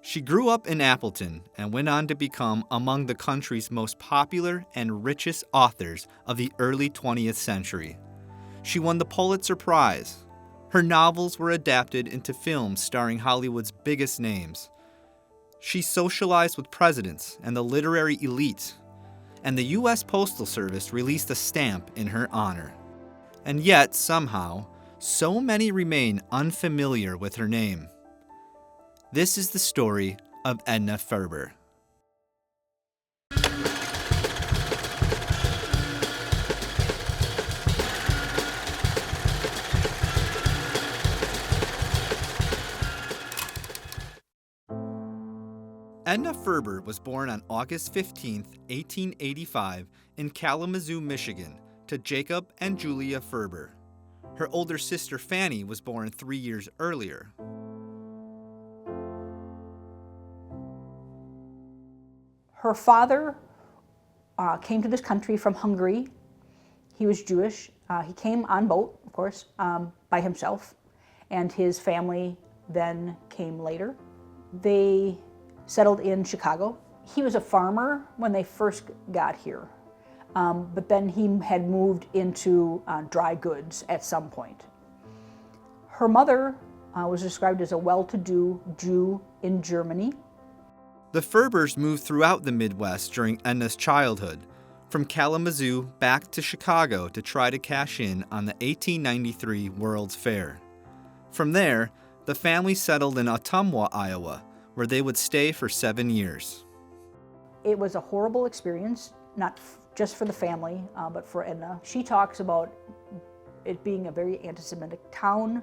She grew up in Appleton and went on to become among the country's most popular and richest authors of the early 20th century. She won the Pulitzer Prize. Her novels were adapted into films starring Hollywood's biggest names. She socialized with presidents and the literary elite, and the U.S. Postal Service released a stamp in her honor. And yet, somehow, so many remain unfamiliar with her name. This is the story of Edna Ferber. Edna Ferber was born on August 15, 1885, in Kalamazoo, Michigan, to Jacob and Julia Ferber. Her older sister Fanny was born 3 years earlier. Her father came to this country from Hungary. He was Jewish. He came on boat, of course, by himself, and his family then came later. They settled in Chicago. He was a farmer when they first got here, but then he had moved into dry goods at some point. Her mother was described as a well-to-do Jew in Germany. The Ferbers moved throughout the Midwest during Edna's childhood, from Kalamazoo back to Chicago to try to cash in on the 1893 World's Fair. From there, the family settled in Ottumwa, Iowa, where they would stay for 7 years. It was a horrible experience, not just for the family, but for Edna. She talks about it being a very anti-Semitic town,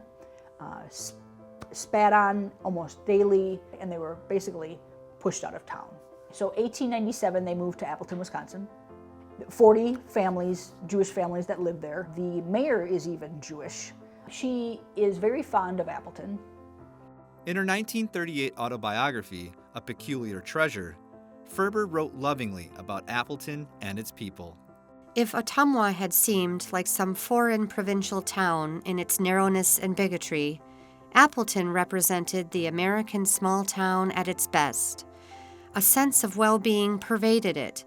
spat on almost daily, and they were basically pushed out of town. So 1897, they moved to Appleton, Wisconsin. 40 families, Jewish families that lived there. The mayor is even Jewish. She is very fond of Appleton. In her 1938 autobiography, A Peculiar Treasure, Ferber wrote lovingly about Appleton and its people. If Ottumwa had seemed like some foreign provincial town in its narrowness and bigotry, Appleton represented the American small town at its best. A sense of well-being pervaded it.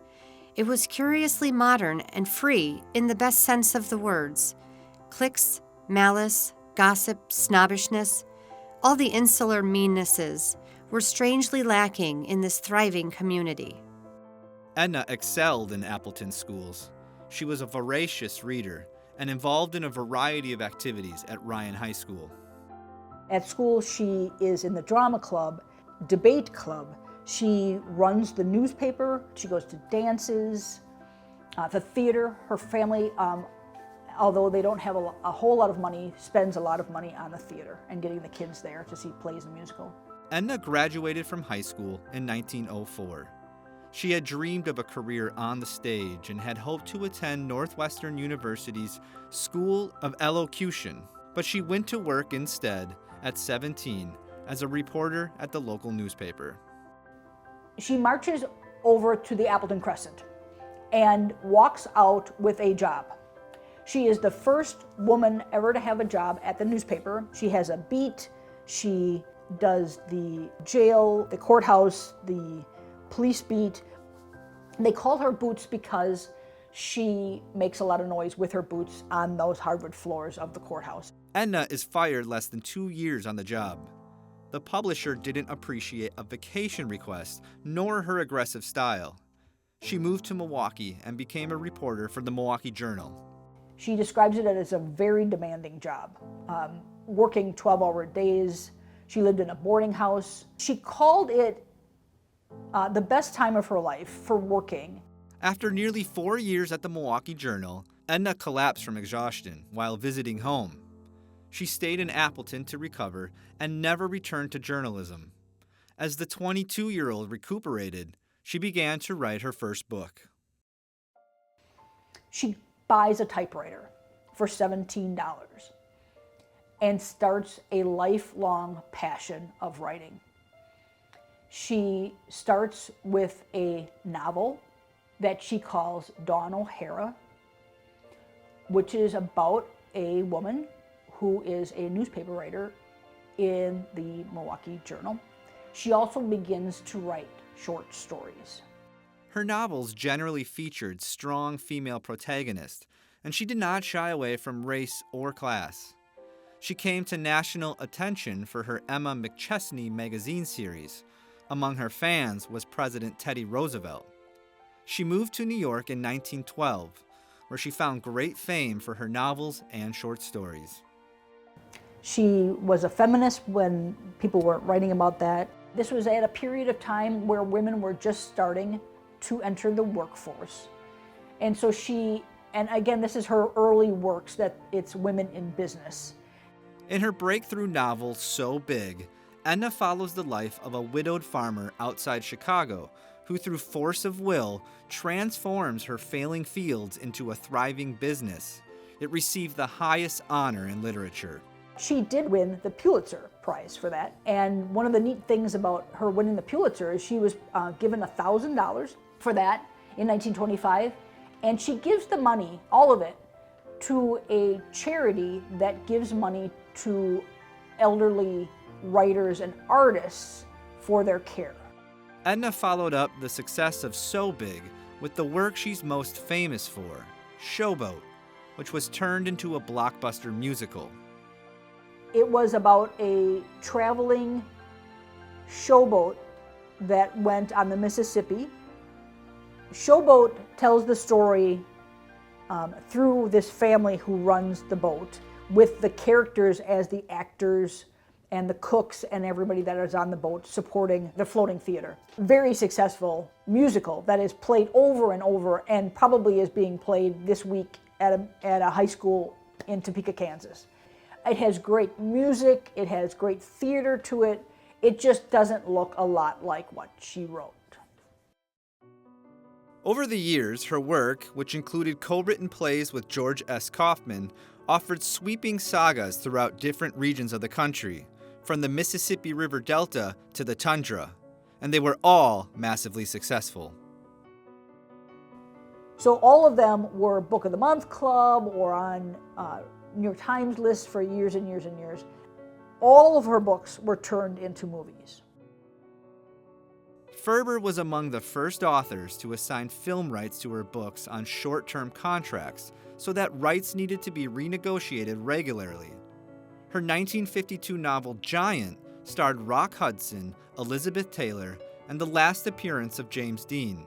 It was curiously modern and free in the best sense of the words. Cliques, malice, gossip, snobbishness, all the insular meannesses were strangely lacking in this thriving community. Edna excelled in Appleton schools. She was a voracious reader and involved in a variety of activities at Ryan High School. At school, she is in the drama club, debate club. She runs the newspaper. She goes to dances, the theater. Her family, although they don't have a whole lot of money, spends a lot of money on the theater and getting the kids there to see plays and musical. Edna graduated from high school in 1904. She had dreamed of a career on the stage and had hoped to attend Northwestern University's School of Elocution, but she went to work instead at 17 as a reporter at the local newspaper. She marches over to the Appleton Crescent and walks out with a job. She is the first woman ever to have a job at the newspaper. She has a beat. She does the jail, the courthouse, the police beat. They call her Boots because she makes a lot of noise with her boots on those hardwood floors of the courthouse. Edna is fired less than 2 years on the job. The publisher didn't appreciate a vacation request, nor her aggressive style. She moved to Milwaukee and became a reporter for the Milwaukee Journal. She describes it as a very demanding job, working 12-hour days. She lived in a boarding house. She called it the best time of her life for working. After nearly 4 years at the Milwaukee Journal, Edna collapsed from exhaustion while visiting home. She stayed in Appleton to recover and never returned to journalism. As the 22-year-old recuperated, she began to write her first book. She buys a typewriter for $17 and starts a lifelong passion of writing. She starts with a novel that she calls Dawn O'Hara, which is about a woman who is a newspaper writer in the Milwaukee Journal. She also begins to write short stories. Her novels generally featured strong female protagonists, and she did not shy away from race or class. She came to national attention for her Emma McChesney magazine series. Among her fans was President Teddy Roosevelt. She moved to New York in 1912, where she found great fame for her novels and short stories. She was a feminist when people weren't writing about that. This was at a period of time where women were just starting to enter the workforce. And so and again, this is her early works, that it's women in business. In her breakthrough novel, So Big, Edna follows the life of a widowed farmer outside Chicago who, through force of will, transforms her failing fields into a thriving business. It received the highest honor in literature. She did win the Pulitzer Prize for that. And one of the neat things about her winning the Pulitzer is she was given $1,000 for that in 1925. And she gives the money, all of it, to a charity that gives money to elderly writers and artists for their care. Edna followed up the success of So Big with the work she's most famous for, Showboat, which was turned into a blockbuster musical. It was about a traveling showboat that went on the Mississippi. Showboat tells the story through this family who runs the boat, with the characters as the actors and the cooks and everybody that is on the boat supporting the floating theater. Very successful musical that is played over and over, and probably is being played this week at a high school in Topeka, Kansas. It has great music, it has great theater to it. It just doesn't look a lot like what she wrote. Over the years, her work, which included co-written plays with George S. Kaufman, offered sweeping sagas throughout different regions of the country, from the Mississippi River Delta to the tundra, and they were all massively successful. So all of them were Book of the Month Club or on New York Times lists for years and years and years. All of her books were turned into movies. Ferber was among the first authors to assign film rights to her books on short-term contracts, so that rights needed to be renegotiated regularly. Her 1952 novel Giant starred Rock Hudson, Elizabeth Taylor, and the last appearance of James Dean.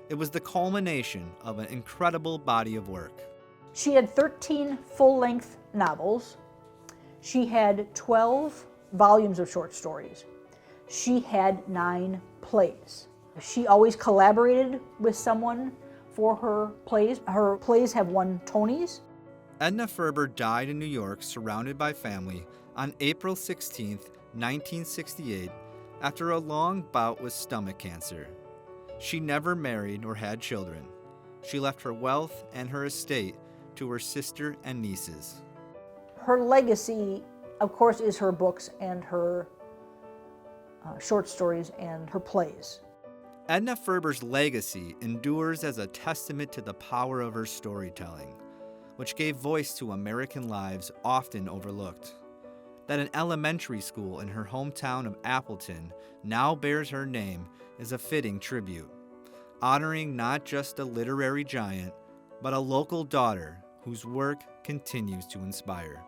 It was the culmination of an incredible body of work. She had 13 full-length novels. She had 12 volumes of short stories. She had 9 plays. She always collaborated with someone for her plays. Her plays have won Tonys. Edna Ferber died in New York surrounded by family on April 16, 1968, after a long bout with stomach cancer. She never married or had children. She left her wealth and her estate to her sister and nieces. Her legacy, of course, is her books and her short stories and her plays. Edna Ferber's legacy endures as a testament to the power of her storytelling, which gave voice to American lives often overlooked. That an elementary school in her hometown of Appleton now bears her name is a fitting tribute, honoring not just a literary giant, but a local daughter whose work continues to inspire.